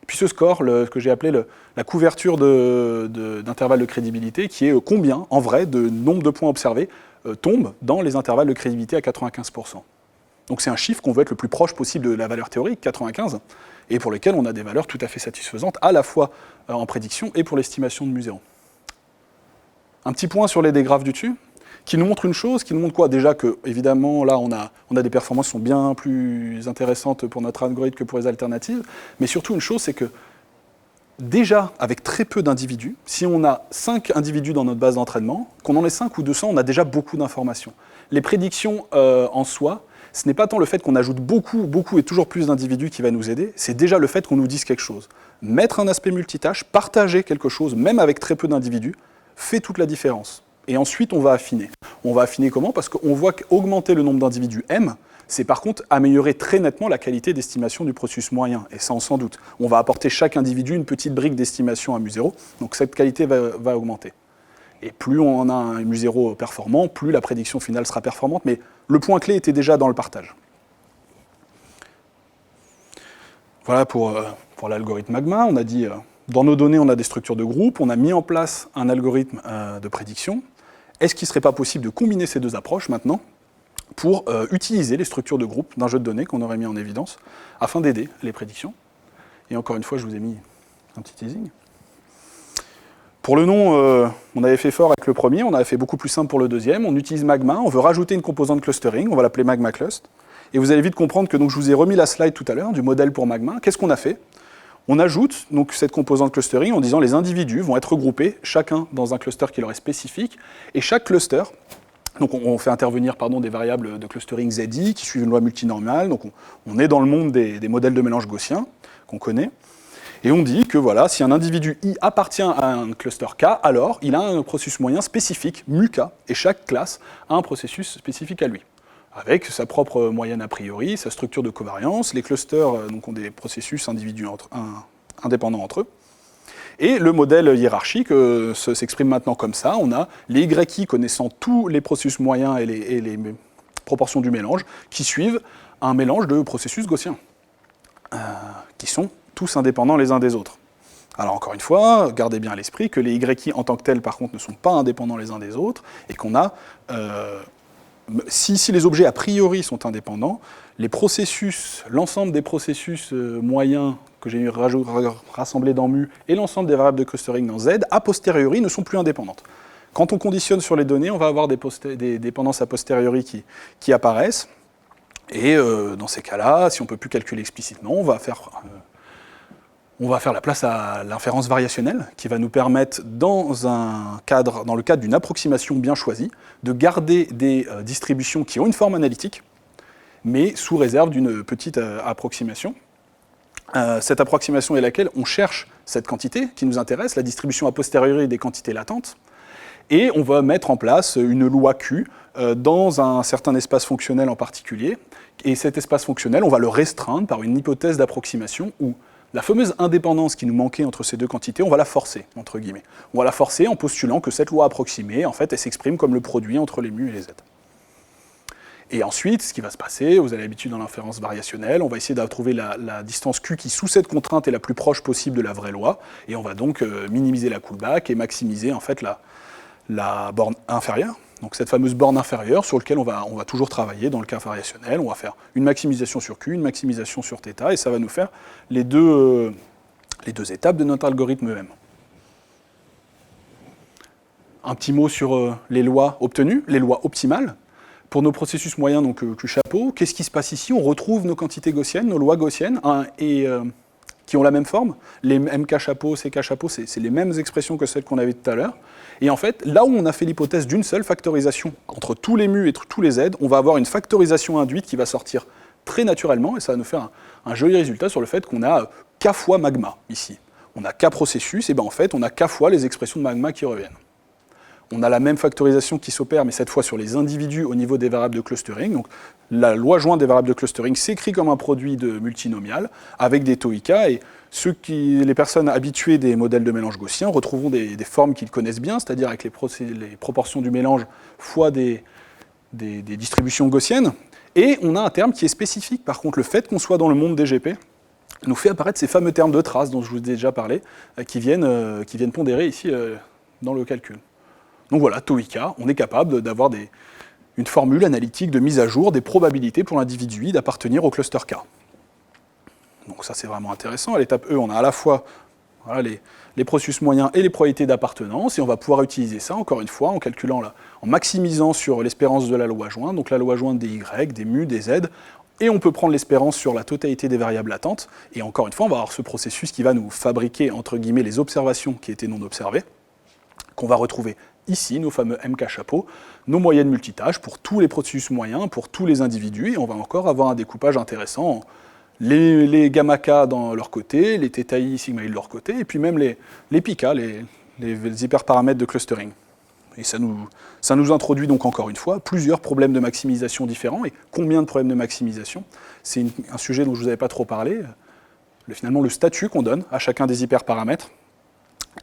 Puis ce score, que j'ai appelé la couverture d'intervalle de crédibilité, qui est combien, en vrai, de nombre de points observés tombe dans les intervalles de crédibilité à 95%. Donc c'est un chiffre qu'on veut être le plus proche possible de la valeur théorique, 95, et pour lequel on a des valeurs tout à fait satisfaisantes, à la fois en prédiction et pour l'estimation de mu0. Un petit point sur les dégraphes du dessus. qui nous montre une chose, qui nous montre quoi? Déjà que, évidemment, là, on a des performances qui sont bien plus intéressantes pour notre algorithme que pour les alternatives, mais surtout une chose, c'est que déjà, avec très peu d'individus, si on a 5 individus dans notre base d'entraînement, qu'on en ait 5 ou 200, on a déjà beaucoup d'informations. Les prédictions en soi, ce n'est pas tant le fait qu'on ajoute beaucoup et toujours plus d'individus qui va nous aider, c'est déjà le fait qu'on nous dise quelque chose. Mettre un aspect multitâche, partager quelque chose, même avec très peu d'individus, fait toute la différence. Et ensuite, on va affiner. On va affiner comment? Parce qu'on voit qu'augmenter le nombre d'individus M, c'est par contre améliorer très nettement la qualité d'estimation du processus moyen. Et ça, on s'en doute. On va apporter chaque individu une petite brique d'estimation à mu0, donc cette qualité va augmenter. Et plus on a un mu0 performant, plus la prédiction finale sera performante, mais le point clé était déjà dans le partage. Voilà pour l'algorithme Magma. On a dit, dans nos données, on a des structures de groupe, on a mis en place un algorithme de prédiction. Est-ce qu'il ne serait pas possible de combiner ces deux approches maintenant pour utiliser les structures de groupe d'un jeu de données qu'on aurait mis en évidence afin d'aider les prédictions? Et encore une fois, je vous ai mis un petit teasing. Pour le nom, on avait fait fort avec le premier, on avait fait beaucoup plus simple pour le deuxième. On utilise Magma, on veut rajouter une composante clustering, on va l'appeler Magma Clust. Et vous allez vite comprendre que donc, je vous ai remis la slide tout à l'heure du modèle pour Magma. Qu'est-ce qu'on a fait? On ajoute donc cette composante clustering en disant les individus vont être regroupés, chacun dans un cluster qui leur est spécifique, et chaque cluster, donc on fait intervenir des variables de clustering ZI qui suivent une loi multinormale, donc on est dans le monde des modèles de mélange gaussien qu'on connaît. Et on dit que voilà, si un individu I appartient à un cluster K, alors il a un processus moyen spécifique, mu-K, et chaque classe a un processus spécifique à lui, avec sa propre moyenne a priori, sa structure de covariance. Les clusters donc, ont des processus indépendants entre eux. Et le modèle hiérarchique s'exprime maintenant comme ça. On a les YI connaissant tous les processus moyens et les proportions du mélange, qui suivent un mélange de processus gaussiens, qui sont tous indépendants les uns des autres. Alors encore une fois, gardez bien à l'esprit que les YI en tant que tels, par contre, ne sont pas indépendants les uns des autres, et qu'on a, si les objets a priori sont indépendants, les processus, l'ensemble des processus moyens que j'ai rassemblés dans mu, et l'ensemble des variables de clustering dans Z, a posteriori, ne sont plus indépendantes. Quand on conditionne sur les données, on va avoir des dépendances a posteriori qui apparaissent, et dans ces cas-là, si on ne peut plus calculer explicitement, on va faire la place à l'inférence variationnelle, qui va nous permettre, dans le cadre d'une approximation bien choisie, de garder des distributions qui ont une forme analytique, mais sous réserve d'une petite approximation. Cette approximation est laquelle on cherche cette quantité qui nous intéresse, la distribution a posteriori des quantités latentes, et on va mettre en place une loi Q dans un certain espace fonctionnel en particulier, et cet espace fonctionnel, on va le restreindre par une hypothèse d'approximation où la fameuse indépendance qui nous manquait entre ces deux quantités, on va la forcer, entre guillemets. On va la forcer en postulant que cette loi approximée, en fait, elle s'exprime comme le produit entre les mu et les z. Et ensuite, ce qui va se passer, vous avez l'habitude dans l'inférence variationnelle, on va essayer de trouver la distance Q qui, sous cette contrainte, est la plus proche possible de la vraie loi, et on va donc minimiser la coolback et maximiser, en fait, la borne inférieure. Donc cette fameuse borne inférieure sur laquelle on va toujours travailler dans le cas variationnel. On va faire une maximisation sur Q, une maximisation sur θ, et ça va nous faire les deux étapes de notre algorithme même. Un petit mot sur les lois obtenues, les lois optimales. Pour nos processus moyens, donc Q-chapeau, qu'est-ce qui se passe ici? On retrouve nos quantités gaussiennes, nos lois gaussiennes, qui ont la même forme. Les MK-chapeau, CK-chapeau, c'est les mêmes expressions que celles qu'on avait tout à l'heure. Et en fait, là où on a fait l'hypothèse d'une seule factorisation entre tous les mu et tous les z, on va avoir une factorisation induite qui va sortir très naturellement, et ça va nous faire un joli résultat sur le fait qu'on a K fois magma, ici. On a K processus, et bien en fait, on a K fois les expressions de magma qui reviennent. On a la même factorisation qui s'opère, mais cette fois sur les individus au niveau des variables de clustering. Donc, la loi jointe des variables de clustering s'écrit comme un produit de multinomial avec des taux IK, et les personnes habituées des modèles de mélange gaussien retrouveront des formes qu'ils connaissent bien, c'est-à-dire avec les proportions du mélange fois des distributions gaussiennes. Et on a un terme qui est spécifique. Par contre, le fait qu'on soit dans le monde des GP nous fait apparaître ces fameux termes de traces dont je vous ai déjà parlé, qui viennent pondérer ici dans le calcul. Donc voilà, taux IK, on est capable d'avoir une formule analytique de mise à jour des probabilités pour l'individu I d'appartenir au cluster K. Donc ça c'est vraiment intéressant. À l'étape E, on a à la fois voilà, les processus moyens et les probabilités d'appartenance, et on va pouvoir utiliser ça, encore une fois, en calculant, en maximisant sur l'espérance de la loi jointe, donc la loi jointe des Y, des mu, des Z, et on peut prendre l'espérance sur la totalité des variables latentes, et encore une fois, on va avoir ce processus qui va nous fabriquer, entre guillemets, les observations qui étaient non observées, qu'on va retrouver ici, nos fameux MK chapeaux, nos moyennes multitâches pour tous les processus moyens, pour tous les individus, et on va encore avoir un découpage intéressant, les gamma K dans leur côté, les θ I, sigma I de leur côté, et puis même les pika, les hyperparamètres de clustering. Et ça nous introduit donc encore une fois plusieurs problèmes de maximisation différents. Et combien de problèmes de maximisation? C'est un sujet dont je ne vous avais pas trop parlé. Finalement, le statut qu'on donne à chacun des hyperparamètres.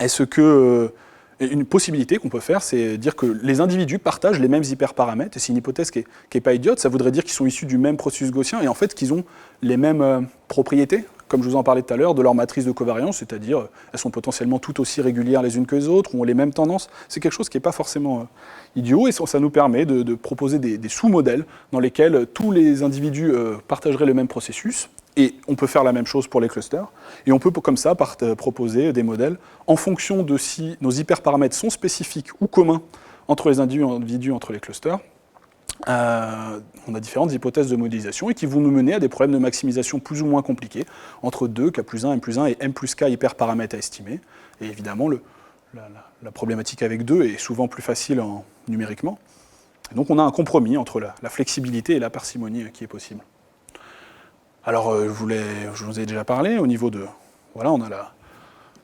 Est-ce que une possibilité qu'on peut faire, c'est dire que les individus partagent les mêmes hyperparamètres, et c'est une hypothèse qui n'est pas idiote, ça voudrait dire qu'ils sont issus du même processus gaussien, et en fait qu'ils ont les mêmes propriétés, comme je vous en parlais tout à l'heure, de leur matrice de covariance, c'est-à-dire elles sont potentiellement toutes aussi régulières les unes que les autres, ou ont les mêmes tendances. C'est quelque chose qui n'est pas forcément idiot, et ça nous permet de proposer des sous-modèles dans lesquels tous les individus partageraient le même processus, et on peut faire la même chose pour les clusters, et on peut comme ça proposer des modèles en fonction de si nos hyperparamètres sont spécifiques ou communs entre les individus, entre les clusters. On a différentes hypothèses de modélisation et qui vont nous mener à des problèmes de maximisation plus ou moins compliqués entre 2, K plus 1, M plus 1 et M plus K hyperparamètres à estimer. Et évidemment, la problématique avec 2 est souvent plus facile numériquement. Et donc on a un compromis entre la flexibilité et la parcimonie qui est possible. Alors, je vous ai déjà parlé, au niveau de... Voilà, on a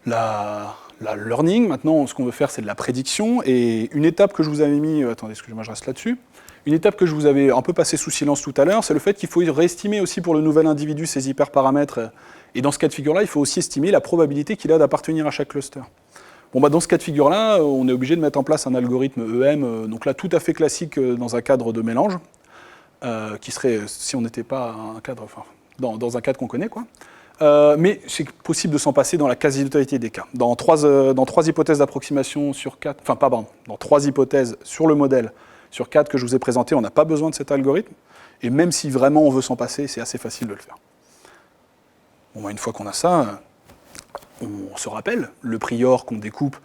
la learning. Maintenant, ce qu'on veut faire, c'est de la prédiction. Et une étape que je vous avais mis... Attendez, excusez-moi, je reste là-dessus. Une étape que je vous avais un peu passée sous silence tout à l'heure, c'est le fait qu'il faut réestimer aussi pour le nouvel individu ses hyperparamètres. Et dans ce cas de figure-là, il faut aussi estimer la probabilité qu'il a d'appartenir à chaque cluster. Bon, dans ce cas de figure-là, on est obligé de mettre en place un algorithme EM, donc là, tout à fait classique dans un cadre de mélange, qui serait, si on n'était pas un cadre... Enfin, dans un cadre qu'on connaît, quoi. Mais c'est possible de s'en passer dans la quasi-totalité des cas. Dans trois hypothèses d'approximation sur 4, enfin, pardon, dans 3 hypothèses sur le modèle, sur 4 que je vous ai présenté, on n'a pas besoin de cet algorithme, et même si vraiment on veut s'en passer, c'est assez facile de le faire. Bon, une fois qu'on a ça, on se rappelle le prior qu'on découpe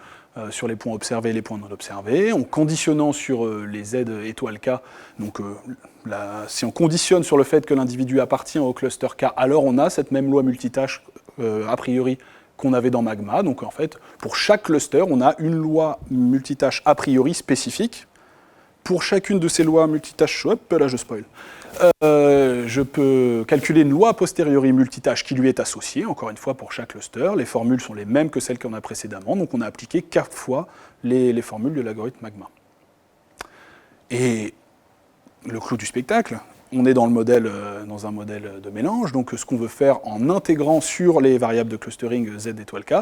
sur les points observés et les points non observés, en conditionnant sur les Z étoiles K, donc si on conditionne sur le fait que l'individu appartient au cluster K, alors on a cette même loi multitâche a priori qu'on avait dans Magma. Donc en fait, pour chaque cluster, on a une loi multitâche a priori spécifique. Pour chacune de ces lois multitâches, hop, là je spoil, je peux calculer une loi a posteriori multitâche qui lui est associée, encore une fois pour chaque cluster. Les formules sont les mêmes que celles qu'on a précédemment, donc on a appliqué 4 fois les formules de l'algorithme Magma. Et le clou du spectacle, on est dans un modèle de mélange, donc ce qu'on veut faire en intégrant sur les variables de clustering Z étoile K,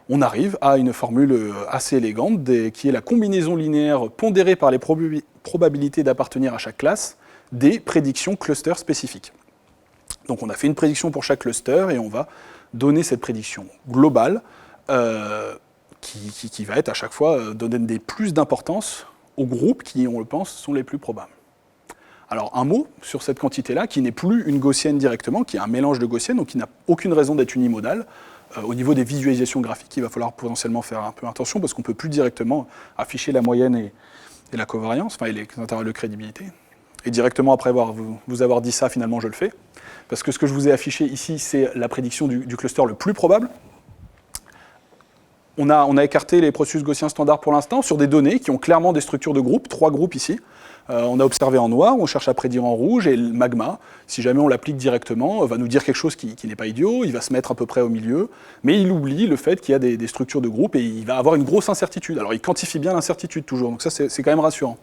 on arrive à une formule assez élégante qui est la combinaison linéaire pondérée par les probabilités d'appartenir à chaque classe des prédictions cluster spécifiques. Donc on a fait une prédiction pour chaque cluster et on va donner cette prédiction globale qui va être à chaque fois donner plus d'importance aux groupes qui, on le pense, sont les plus probables. Alors un mot sur cette quantité-là qui n'est plus une gaussienne directement, qui est un mélange de gaussiennes, donc qui n'a aucune raison d'être unimodale. Au niveau des visualisations graphiques, il va falloir potentiellement faire un peu attention parce qu'on ne peut plus directement afficher la moyenne et la covariance, enfin et les intervalles de crédibilité. Et directement après vous avoir dit ça, finalement je le fais. Parce que ce que je vous ai affiché ici, c'est la prédiction du cluster le plus probable. On a écarté les processus gaussiens standards pour l'instant sur des données qui ont clairement des structures de groupes, 3 groupes ici. On a observé en noir, on cherche à prédire en rouge, et le Magma, si jamais on l'applique directement, va nous dire quelque chose qui n'est pas idiot, il va se mettre à peu près au milieu, mais il oublie le fait qu'il y a des structures de groupe et il va avoir une grosse incertitude. Alors il quantifie bien l'incertitude toujours, donc ça c'est quand même rassurant.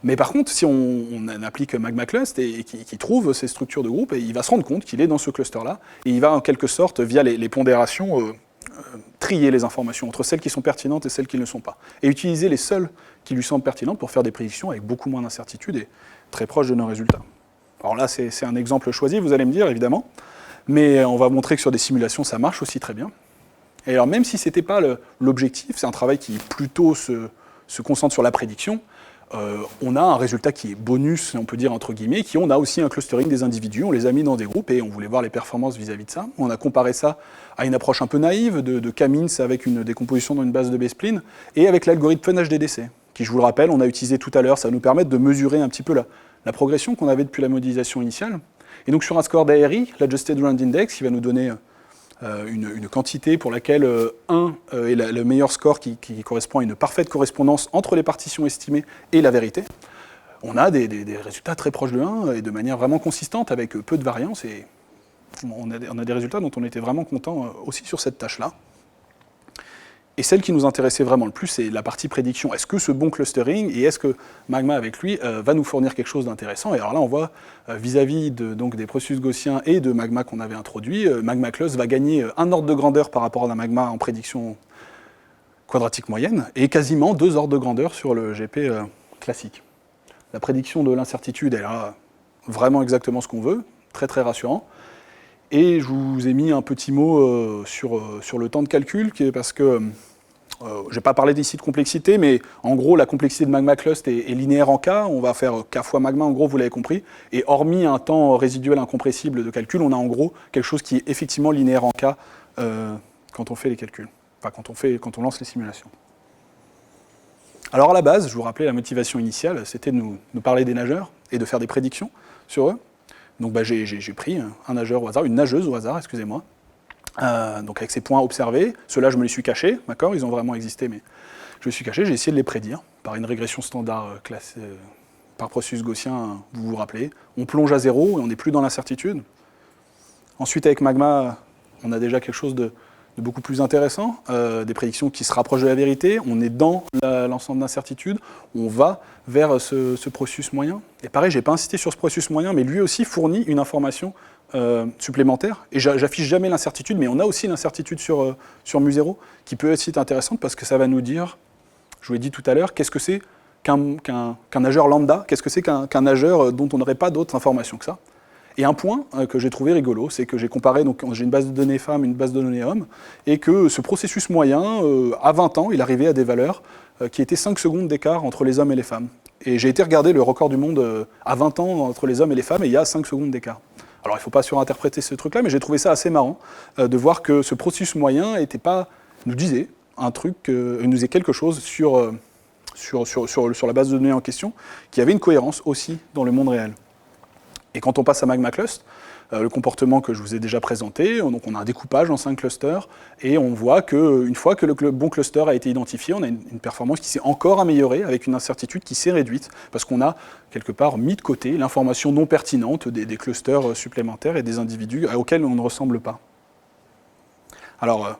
Mais par contre, si on applique MagmaClust et qu'il trouve ces structures de groupe, et il va se rendre compte qu'il est dans ce cluster-là, et il va en quelque sorte, via les pondérations, trier les informations entre celles qui sont pertinentes et celles qui ne le sont pas. Et utiliser les seules qui lui semblent pertinentes pour faire des prédictions avec beaucoup moins d'incertitude et très proches de nos résultats. Alors là, c'est un exemple choisi, vous allez me dire, évidemment, mais on va montrer que sur des simulations, ça marche aussi très bien. Et alors, même si ce n'était pas l'objectif, c'est un travail qui plutôt se concentre sur la prédiction, on a un résultat qui est bonus, on peut dire entre guillemets, on a aussi un clustering des individus, on les a mis dans des groupes et on voulait voir les performances vis-à-vis de ça. On a comparé ça à une approche un peu naïve de K-means avec une décomposition dans une base de B-spline et avec l'algorithme FunHDDC, qui, je vous le rappelle, on a utilisé tout à l'heure, ça va nous permettre de mesurer un petit peu la progression qu'on avait depuis la modélisation initiale. Et donc sur un score d'ARI, l'Adjusted Round Index, qui va nous donner une quantité pour laquelle 1 est le meilleur score qui correspond à une parfaite correspondance entre les partitions estimées et la vérité. On a des résultats très proches de 1 et de manière vraiment consistante avec peu de variance. Et on a des résultats dont on était vraiment content aussi sur cette tâche-là. Et celle qui nous intéressait vraiment le plus, c'est la partie prédiction. Est-ce que ce bon clustering et est-ce que Magma avec lui va nous fournir quelque chose d'intéressant? Et alors là, on voit vis-à-vis donc des processus gaussiens et de Magma qu'on avait introduit, Magma Cluster va gagner un ordre de grandeur par rapport à la Magma en prédiction quadratique moyenne et quasiment 2 ordres de grandeur sur le GP classique. La prédiction de l'incertitude, elle a vraiment exactement ce qu'on veut, très très rassurant. Et je vous ai mis un petit mot sur le temps de calcul, parce que je ne vais pas parler ici de complexité, mais en gros, la complexité de Magma Cluster est linéaire en K. On va faire K fois Magma, en gros, vous l'avez compris. Et hormis un temps résiduel incompressible de calcul, on a en gros quelque chose qui est effectivement linéaire en K quand on fait les calculs, enfin quand on lance les simulations. Alors à la base, je vous rappelais, la motivation initiale, c'était de nous parler des nageurs et de faire des prédictions sur eux. Donc j'ai pris un nageur au hasard, une nageuse au hasard, excusez-moi. Donc avec ces points observés, ceux-là je me les suis cachés, d'accord, ils ont vraiment existé, mais je me suis caché, j'ai essayé de les prédire par une régression standard par processus gaussien, vous vous rappelez. On plonge à 0 et on n'est plus dans l'incertitude. Ensuite avec Magma, on a déjà quelque chose de beaucoup plus intéressant, des prédictions qui se rapprochent de la vérité, on est dans l'ensemble d'incertitude, on va vers ce processus moyen. Et pareil, je n'ai pas insisté sur ce processus moyen, mais lui aussi fournit une information supplémentaire. Et j'affiche jamais l'incertitude, mais on a aussi l'incertitude sur mu0, qui peut être intéressante parce que ça va nous dire, je vous l'ai dit tout à l'heure, qu'est-ce que c'est qu'un nageur lambda, qu'est-ce que c'est qu'un nageur dont on n'aurait pas d'autres informations que ça. Et un point que j'ai trouvé rigolo, c'est que j'ai comparé, donc j'ai une base de données femmes, une base de données hommes, et que ce processus moyen, à 20 ans, il arrivait à des valeurs qui étaient 5 secondes d'écart entre les hommes et les femmes. Et j'ai été regarder le record du monde à 20 ans entre les hommes et les femmes, et il y a 5 secondes d'écart. Alors il ne faut pas surinterpréter ce truc-là, mais j'ai trouvé ça assez marrant de voir que ce processus moyen nous disait un truc, nous disait quelque chose sur la base de données en question, qui avait une cohérence aussi dans le monde réel. Et quand on passe à Magma Cluster, le comportement que je vous ai déjà présenté, donc on a un découpage en 5 clusters, et on voit qu'une fois que le bon cluster a été identifié, on a une performance qui s'est encore améliorée, avec une incertitude qui s'est réduite, parce qu'on a quelque part mis de côté l'information non pertinente des clusters supplémentaires et des individus auxquels on ne ressemble pas. Alors,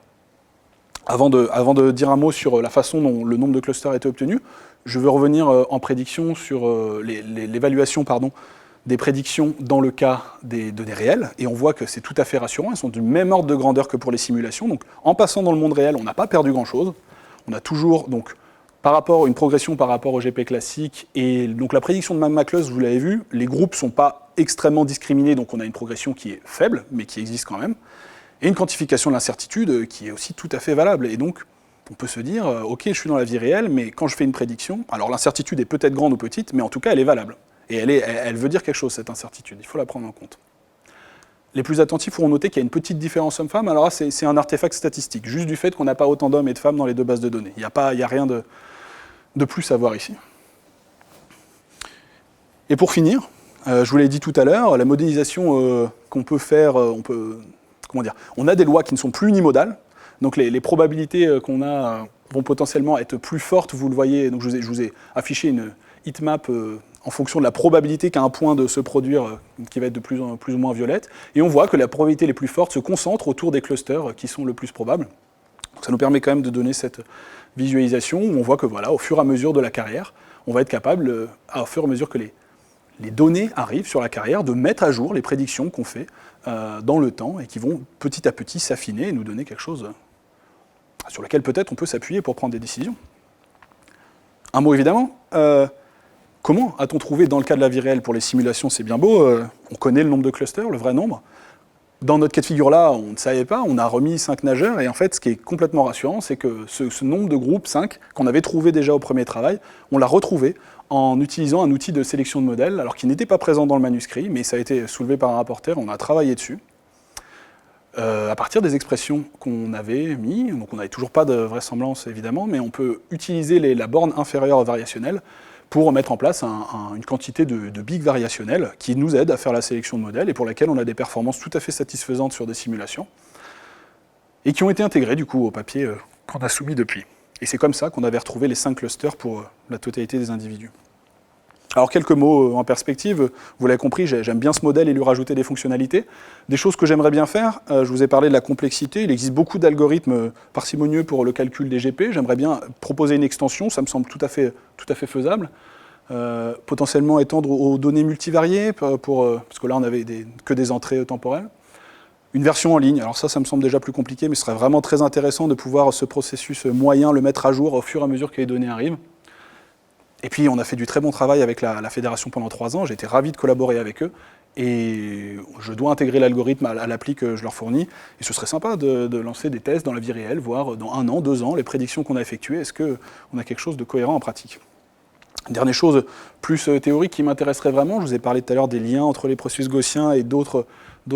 avant de dire un mot sur la façon dont le nombre de clusters a été obtenu, je veux revenir en prédiction sur l'évaluation, des prédictions dans le cas des données réelles, et on voit que c'est tout à fait rassurant, elles sont du même ordre de grandeur que pour les simulations, donc en passant dans le monde réel, on n'a pas perdu grand-chose, on a toujours, donc, une progression par rapport au GP classique, et donc la prédiction de Magma Cluster, vous l'avez vu, les groupes ne sont pas extrêmement discriminés, donc on a une progression qui est faible, mais qui existe quand même, et une quantification de l'incertitude qui est aussi tout à fait valable, et donc on peut se dire, ok, je suis dans la vie réelle, mais quand je fais une prédiction, alors l'incertitude est peut-être grande ou petite, mais en tout cas elle est valable. Et elle veut dire quelque chose, cette incertitude, il faut la prendre en compte. Les plus attentifs pourront noter qu'il y a une petite différence homme-femme, alors là c'est un artefact statistique, juste du fait qu'on n'a pas autant d'hommes et de femmes dans les deux bases de données. Il n'y a rien de plus à voir ici. Et pour finir, je vous l'ai dit tout à l'heure, la modélisation qu'on peut faire, on a des lois qui ne sont plus unimodales, donc les probabilités qu'on a vont potentiellement être plus fortes, vous le voyez, donc je vous ai affiché une heatmap en fonction de la probabilité qu'un point de se produire qui va être de plus ou moins violette, et on voit que la probabilité les plus fortes se concentre autour des clusters qui sont le plus probables. Donc ça nous permet quand même de donner cette visualisation où on voit que voilà, au fur et à mesure de la carrière, on va être capable, au fur et à mesure que les données arrivent sur la carrière, de mettre à jour les prédictions qu'on fait dans le temps et qui vont petit à petit s'affiner et nous donner quelque chose sur lequel peut-être on peut s'appuyer pour prendre des décisions. Un mot évidemment. Comment a-t-on trouvé, dans le cas de la vie réelle, pour les simulations, c'est bien beau, on connaît le nombre de clusters, le vrai nombre. Dans notre cas de figure-là, on ne savait pas, on a remis 5 nageurs, et en fait, ce qui est complètement rassurant, c'est que ce nombre de groupes, 5, qu'on avait trouvé déjà au premier travail, on l'a retrouvé en utilisant un outil de sélection de modèles, alors qu'il n'était pas présent dans le manuscrit, mais ça a été soulevé par un rapporteur, on a travaillé dessus, à partir des expressions qu'on avait mis, donc on n'avait toujours pas de vraisemblance évidemment, mais on peut utiliser la borne inférieure variationnelle pour mettre en place une quantité de bigs variationnels qui nous aident à faire la sélection de modèles et pour laquelle on a des performances tout à fait satisfaisantes sur des simulations et qui ont été intégrées du coup au papier qu'on a soumis depuis. Et c'est comme ça qu'on avait retrouvé les 5 clusters pour la totalité des individus. Alors quelques mots en perspective, vous l'avez compris, j'aime bien ce modèle et lui rajouter des fonctionnalités. Des choses que j'aimerais bien faire, je vous ai parlé de la complexité, il existe beaucoup d'algorithmes parcimonieux pour le calcul des GP, j'aimerais bien proposer une extension, ça me semble tout à fait faisable. Potentiellement étendre aux données multivariées, parce que là on n'avait que des entrées temporelles. Une version en ligne, alors ça me semble déjà plus compliqué, mais ce serait vraiment très intéressant de pouvoir ce processus moyen le mettre à jour au fur et à mesure que les données arrivent. Et puis on a fait du très bon travail avec la fédération pendant 3 ans, j'ai été ravi de collaborer avec eux, et je dois intégrer l'algorithme à l'appli que je leur fournis, et ce serait sympa de lancer des tests dans la vie réelle, voir dans 1 an, 2 ans, les prédictions qu'on a effectuées, est-ce qu'on a quelque chose de cohérent en pratique. Dernière chose plus théorique qui m'intéresserait vraiment, je vous ai parlé tout à l'heure des liens entre les processus gaussiens et d'autres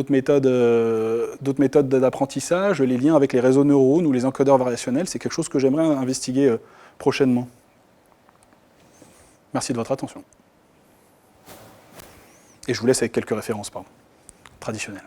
méthodes d'apprentissage, les liens avec les réseaux neurones ou les encodeurs variationnels, c'est quelque chose que j'aimerais investiguer prochainement. Merci de votre attention. Et je vous laisse avec quelques références traditionnelles.